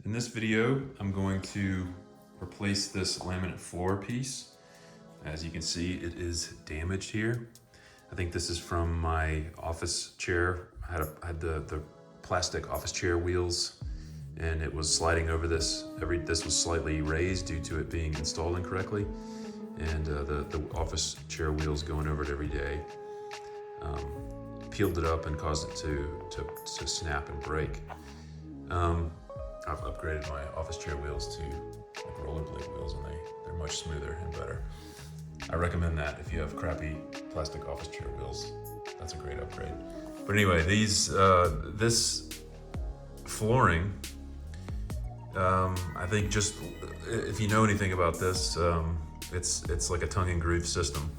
In this video, I'm going to replace this laminate floor piece. As you can see, it is damaged here. I think this is from my office chair. I had the plastic office chair wheels, and it was sliding over this. This was slightly raised due to it being installed incorrectly, and the office chair wheels going over it every day peeled it up and caused it to snap and break. I've upgraded my office chair wheels to like rollerblade wheels, and they're much smoother and better. I recommend that if you have crappy plastic office chair wheels. That's a great upgrade. But anyway, this flooring, I think, just if you know anything about this, it's like a tongue and groove system.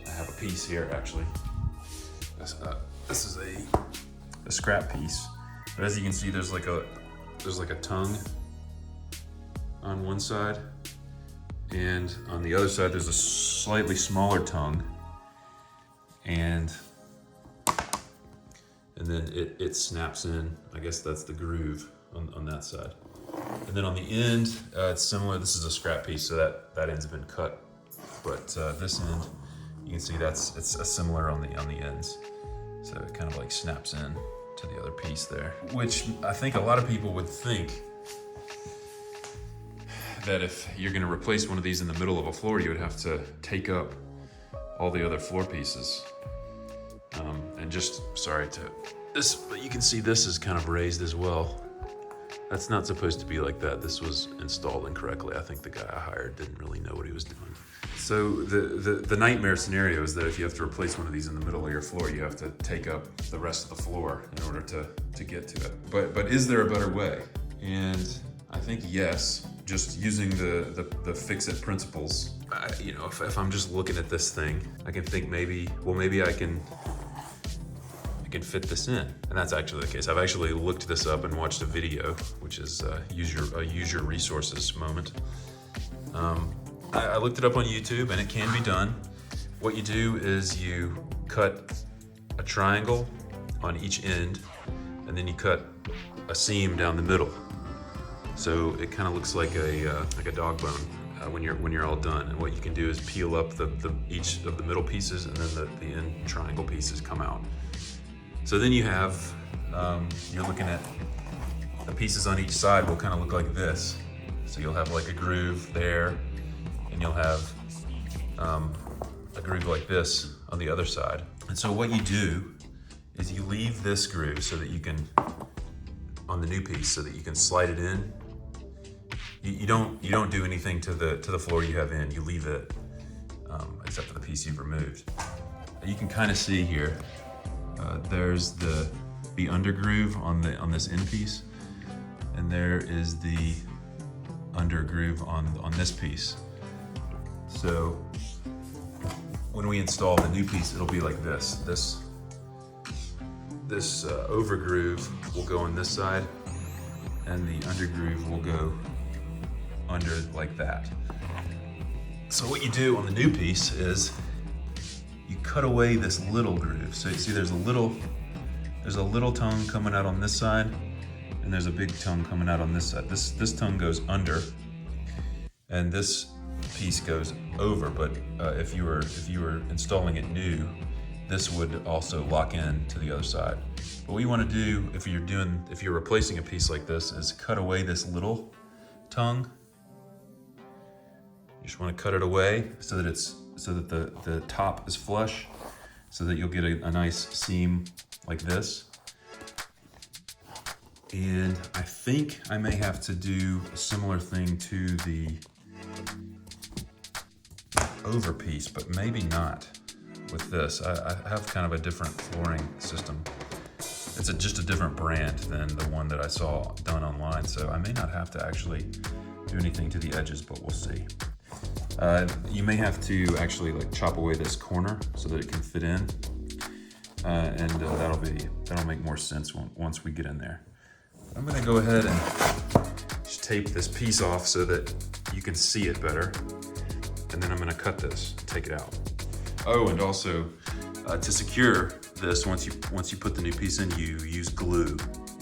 I have a piece here actually. This is a scrap piece. But as you can see, there's like a tongue on one side, and on the other side there's a slightly smaller tongue, and then it snaps in. I guess that's the groove on that side. And then on the end, it's similar. This is a scrap piece, so that end's been cut. But this end, you can see it's similar on the ends. So it kind of like snaps in to the other piece there, which I think a lot of people would think that if you're going to replace one of these in the middle of a floor, you would have to take up all the other floor pieces. And just, sorry to this, but you can see this is kind of raised as well. That's not supposed to be like that. This was installed incorrectly. I think the guy I hired didn't really know what he was doing. So the nightmare scenario is that if you have to replace one of these in the middle of your floor, you have to take up the rest of the floor in order to get to it. But is there a better way? And I think yes, just using the fix-it principles. If I'm just looking at this thing, I can think maybe I can fit this in, and that's actually the case. I've actually looked this up and watched a video, which is use your resources moment. I looked it up on YouTube, and it can be done. What you do is you cut a triangle on each end, and then you cut a seam down the middle. So it kind of looks like a dog bone when you're all done. And what you can do is peel up each of the middle pieces, and then the end triangle pieces come out. So then you have, you're looking at the pieces on each side will kind of look like this. So you'll have like a groove there, and you'll have a groove like this on the other side. And so what you do is you leave this groove so that you can, on the new piece, so that you can slide it in. You don't do anything to the floor you have in. You leave it, except for the piece you've removed. You can kind of see here. There's the under groove on this end piece, and there is the under groove on this piece. So when we install the new piece, it'll be like this. This over groove will go on this side, and the under groove will go under like that. So what you do on the new piece is you cut away this little groove. So you see there's a little tongue coming out on this side, and there's a big tongue coming out on this side. This tongue goes under, and this piece goes over. But if you were installing it new, this would also lock in to the other side. But what you want to do if you're replacing a piece like this is cut away this little tongue. You just want to cut it away so that the top is flush, so that you'll get a nice seam like this. And I think I may have to do a similar thing to the over piece, but maybe not with this. I have kind of a different flooring system. It's just a different brand than the one that I saw done online, so I may not have to actually do anything to the edges, but we'll see. You may have to actually like chop away this corner so that it can fit in, and that'll make more sense once we get in there. I'm gonna go ahead and just tape this piece off so that you can see it better, and then I'm gonna cut this, take it out. Oh, and also to secure this, once you put the new piece in, you use glue.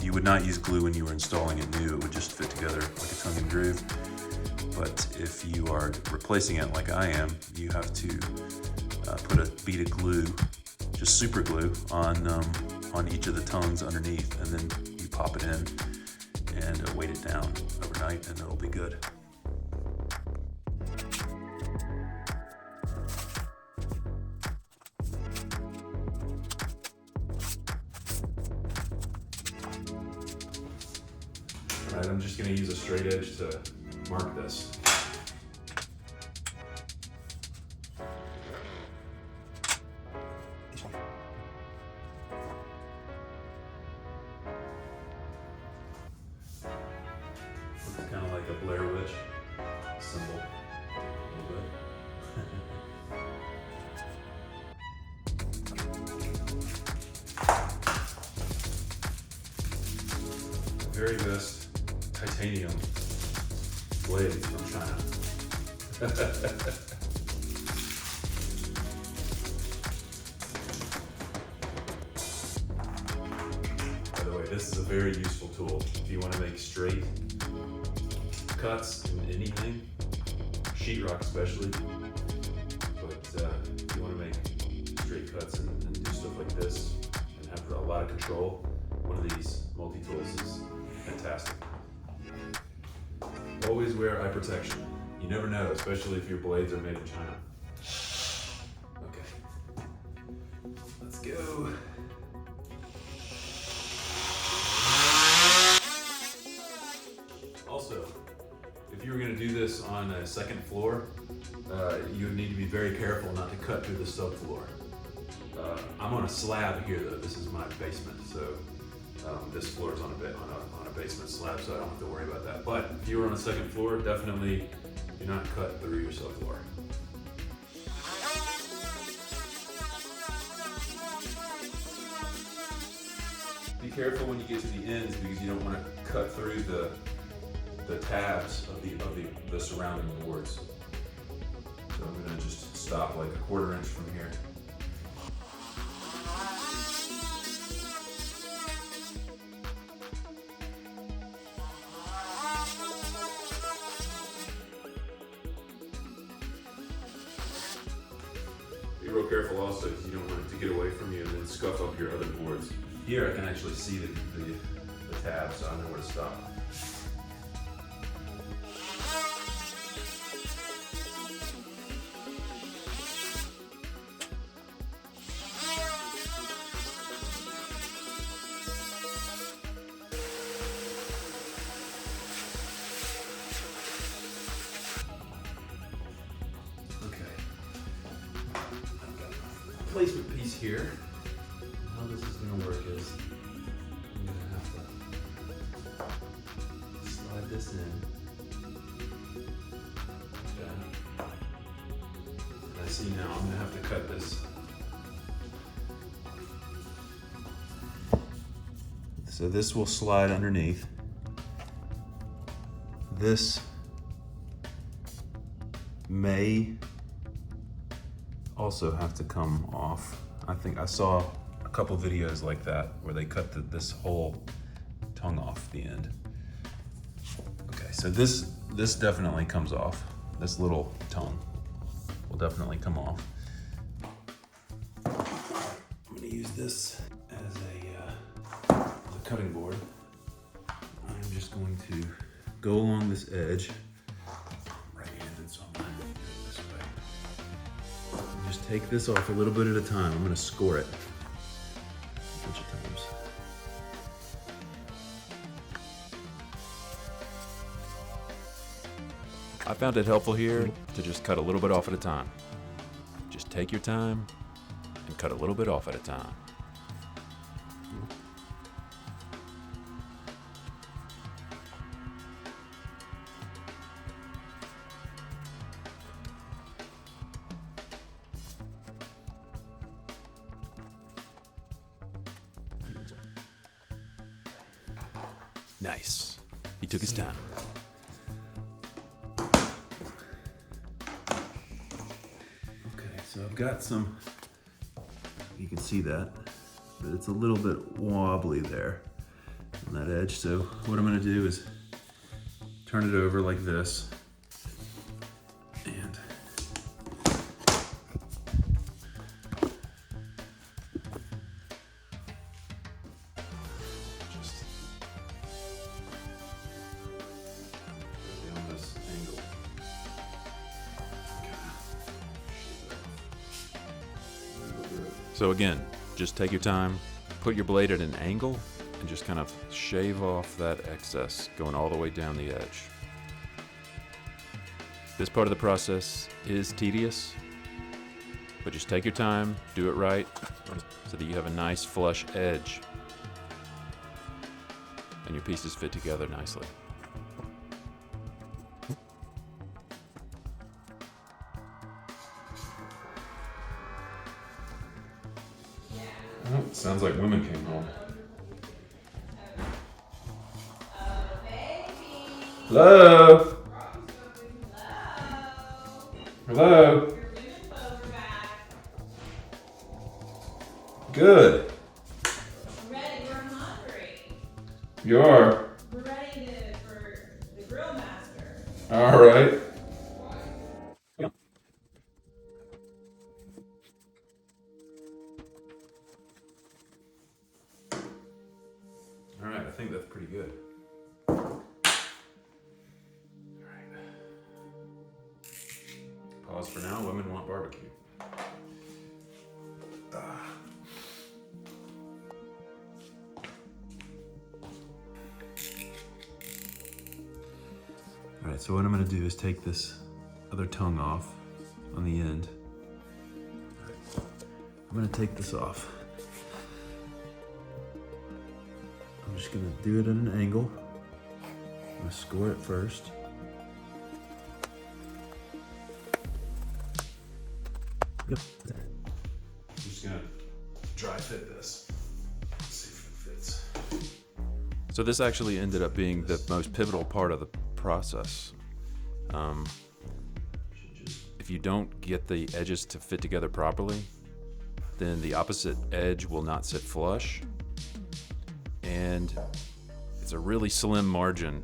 you would not use glue when you were installing it new, it would just fit together like a tongue and groove. But if you are replacing it like I am, you have to put a bead of glue, just super glue, on each of the tongues underneath, and then you pop it in and weight it down overnight, and it'll be good. All right, I'm just going to use a straight edge to mark this. Looks kind of like a Blair Witch symbol a little bit. Very best titanium blades from China. By the way, this is a very useful tool if you want to make straight cuts in anything, sheetrock especially. But if you want to make straight cuts and do stuff like this and have a lot of control, one of these multi-tools is fantastic. Always wear eye protection. You never know, especially if your blades are made in China. Okay, let's go. Also, if you were going to do this on a second floor, you would need to be very careful not to cut through the subfloor. I'm on a slab here though. This is my basement, so this floor is on a basement slab, so I don't have to worry about that. But if you were on a second floor, definitely do not cut through your subfloor. Be careful when you get to the ends because you don't want to cut through the tabs of the surrounding boards. So I'm going to just stop like a 1/4 inch from here. Be real careful also because you don't want it to get away from you and then scuff up your other boards. Here I can actually see the tabs, so I know where to stop. Placement piece here. How this is going to work is I'm going to have to slide this in. Okay. And I see now I'm going to have to cut this. So this will slide underneath. This may also have to come off. I think I saw a couple videos like that where they cut this whole tongue off the end. Okay, so this definitely comes off. This little tongue will definitely come off. I'm gonna use this as a cutting board. I'm just going to go along this edge. Just take this off a little bit at a time. I'm going to score it a bunch of times. I found it helpful here to just cut a little bit off at a time. Just take your time and cut a little bit off at a time. Nice. He took his time. Okay, so I've got some, you can see that, but it's a little bit wobbly there. And that edge. So what I'm gonna do is turn it over like this. And just go down this angle. So again, just take your time, put your blade at an angle, and just kind of shave off that excess going all the way down the edge. This part of the process is tedious, but just take your time, do it right, so that you have a nice flush edge and your pieces fit together nicely. Oh, sounds like women came home. Hello? Hello? Good. Ready, we're hungry. You are? We're ready for the grill master. All right. All right, I think that's pretty good. All right. Pause for now. Women want barbecue. All right, so what I'm gonna do is take this other tongue off on the end. All right. I'm gonna take this off. I'm just gonna do it at an angle. I'm gonna score it first. Yep. I'm just gonna dry fit this. Let's see if it fits. So this actually ended up being the most pivotal part of the process. If you don't get the edges to fit together properly, then the opposite edge will not sit flush, and it's a really slim margin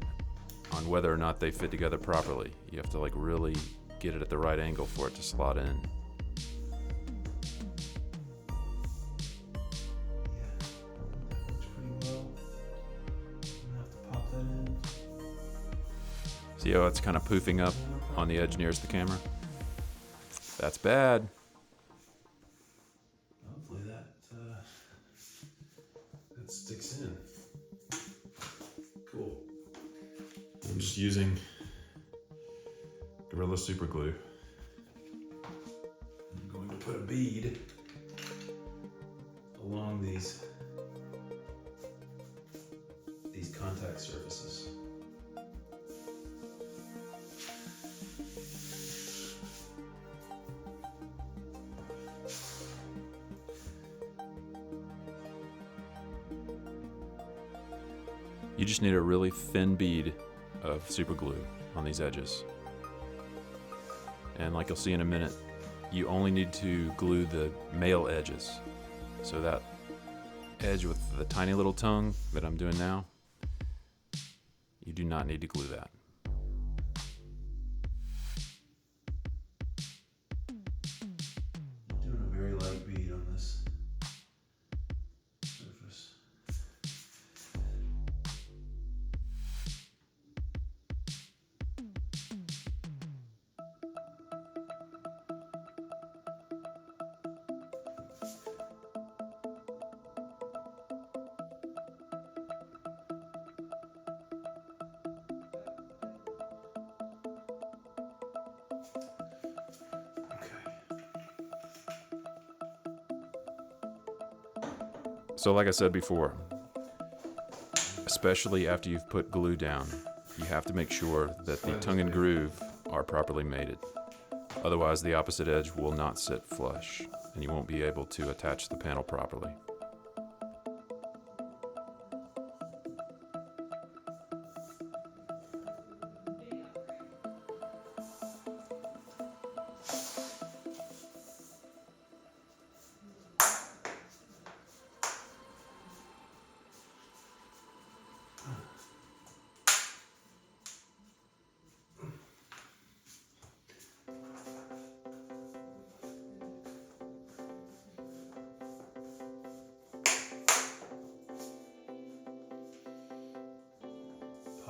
on whether or not they fit together properly. You have to like really get it at the right angle for it to slot in. See how it's kind of poofing up on the edge nearest the camera? That's bad. Hopefully that sticks in. Cool. I'm just using Gorilla Super Glue. I'm going to put a bead along these contact surfaces. You just need a really thin bead of super glue on these edges. And like you'll see in a minute, you only need to glue the male edges. So that edge with the tiny little tongue that I'm doing now, you do not need to glue that. Doing a very light bead on this surface. So like I said before, especially after you've put glue down, you have to make sure that the tongue and groove are properly mated. Otherwise, the opposite edge will not sit flush, and you won't be able to attach the panel properly.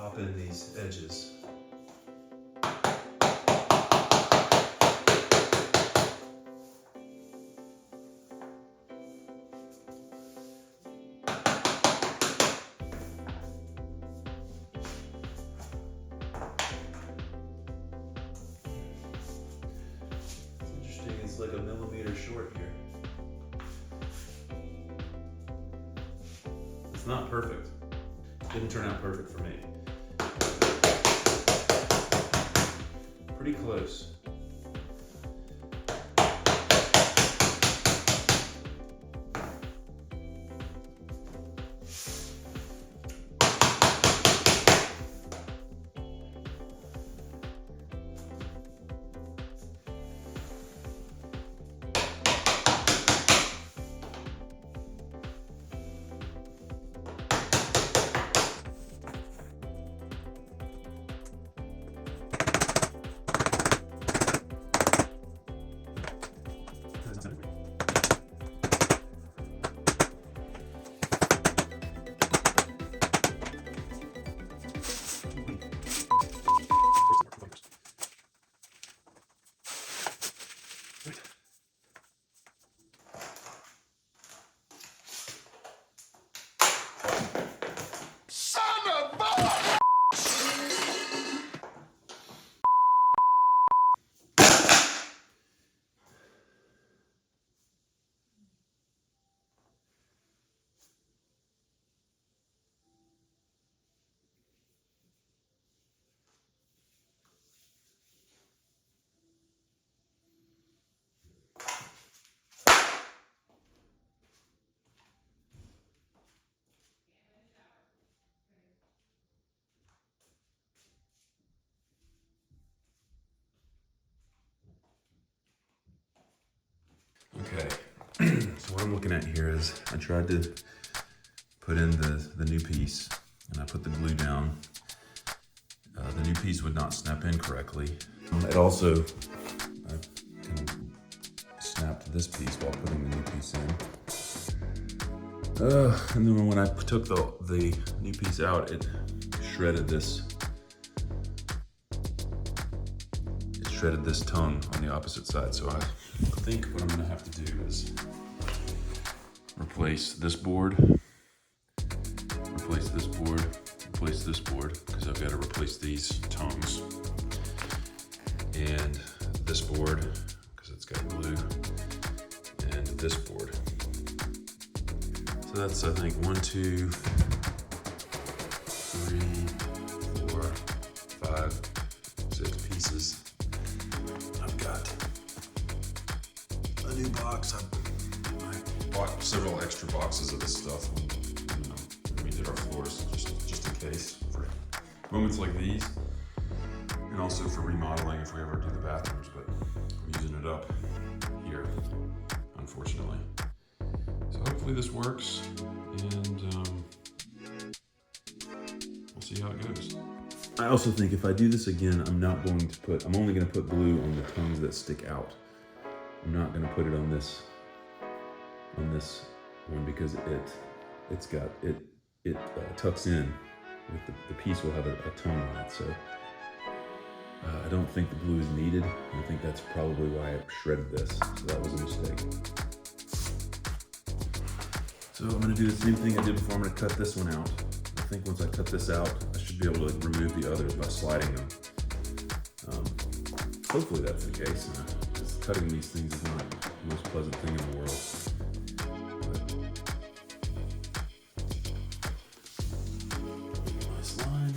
pop in these edges. It's like a millimeter short here. It's not perfect. Didn't turn out perfect for me. Pretty close. Okay, so what I'm looking at here is I tried to put in the new piece and I put the glue down. The new piece would not snap in correctly. It also, I kind of snapped this piece while putting the new piece in. And then when I took the new piece out, it shredded this. It shredded this tongue on the opposite side. So I think what I'm gonna have to do is replace this board, replace this board, replace this board, because I've got to replace these tongues, and this board, because it's got glue, and this board. So that's, I think, 1, 2, 3, 4, 5, 6 pieces. I've got a new box. I bought several extra boxes of this stuff when we did our floors, just in case for moments like these, and also for remodeling if we ever do the bathrooms. But I'm using it up here, unfortunately. So hopefully this works, and we'll see how it goes. I also think if I do this again, I'm only going to put glue on the tongues that stick out. I'm not going to put it on this one because it tucks in. With the piece will have a tongue on it, so I don't think the glue is needed. I think that's probably why I shredded this, so that was a mistake. So I'm going to do the same thing I did before. I'm going to cut this one out. I think once I cut this out, I should be able to remove the others by sliding them. Hopefully that's the case. Because cutting these things is not the most pleasant thing in the world. Nice line.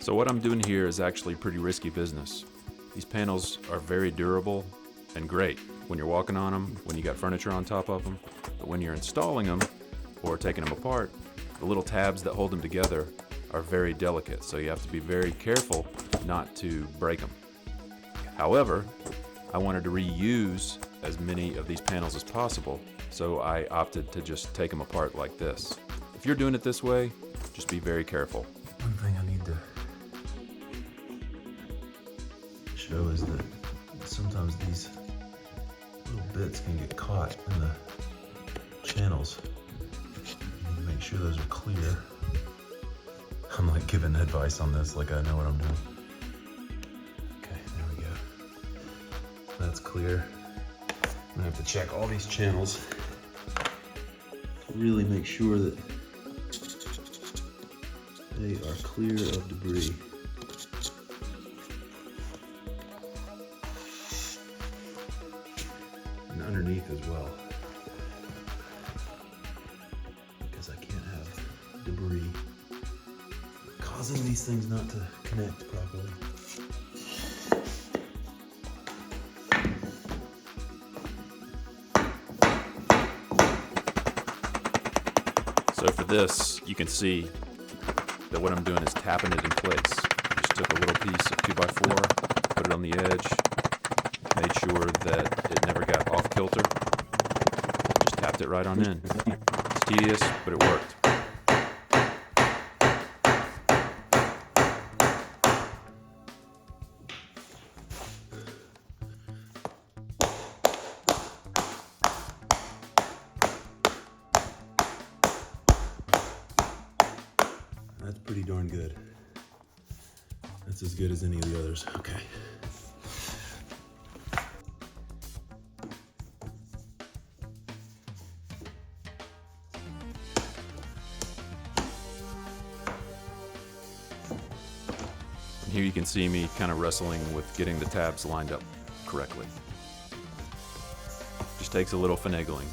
So what I'm doing here is actually pretty risky business. These panels are very durable and great. when you're walking on them, when you got furniture on top of them. But when you're installing them or taking them apart, the little tabs that hold them together are very delicate, so you have to be very careful not to break them. However, I wanted to reuse as many of these panels as possible, so I opted to just take them apart like this. If you're doing it this way, just be very careful. One thing I need to show is that sometimes these little bits can get caught in the channels. You need to make sure those are clear. I'm like giving advice on this like I know what I'm doing. Okay, there we go. That's clear. I'm gonna have to check all these channels to really make sure that they are clear of debris. And underneath as well, because I can't have debris causing these things not to connect properly. So for this, you can see that what I'm doing is tapping it in place. Just took a little piece of 2x4, put it on the edge, made sure that it never got off kilter. Just tapped it right on in. It's tedious, but it worked. That's pretty darn good. That's as good as any of the others. Okay. And here you can see me kind of wrestling with getting the tabs lined up correctly. Just takes a little finagling.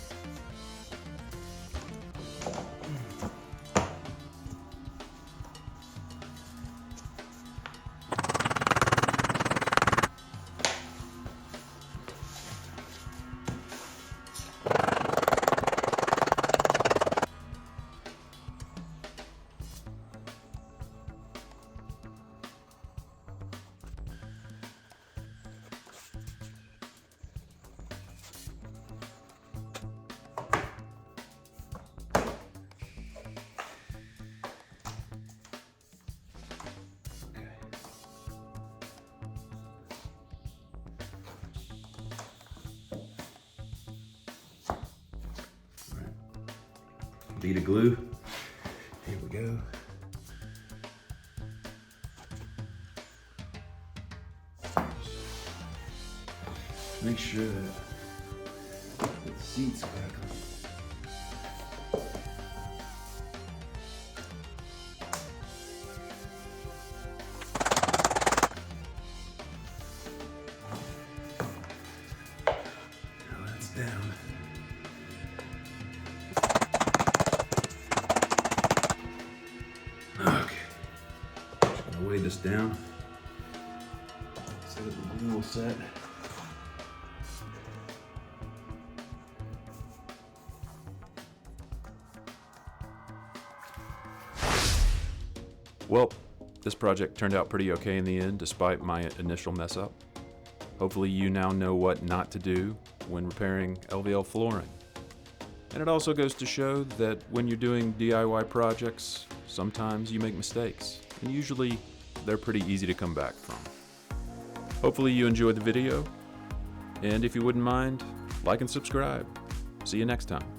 Bead of glue. Here we go. Make sure that it seats correctly. Now that's down. Okay, just gonna weigh this down so that the glue will set. Well, this project turned out pretty okay in the end, despite my initial mess up. Hopefully you now know what not to do when repairing LVL flooring. And it also goes to show that when you're doing DIY projects, sometimes you make mistakes, and usually they're pretty easy to come back from. Hopefully you enjoyed the video, and if you wouldn't mind, like and subscribe. See you next time.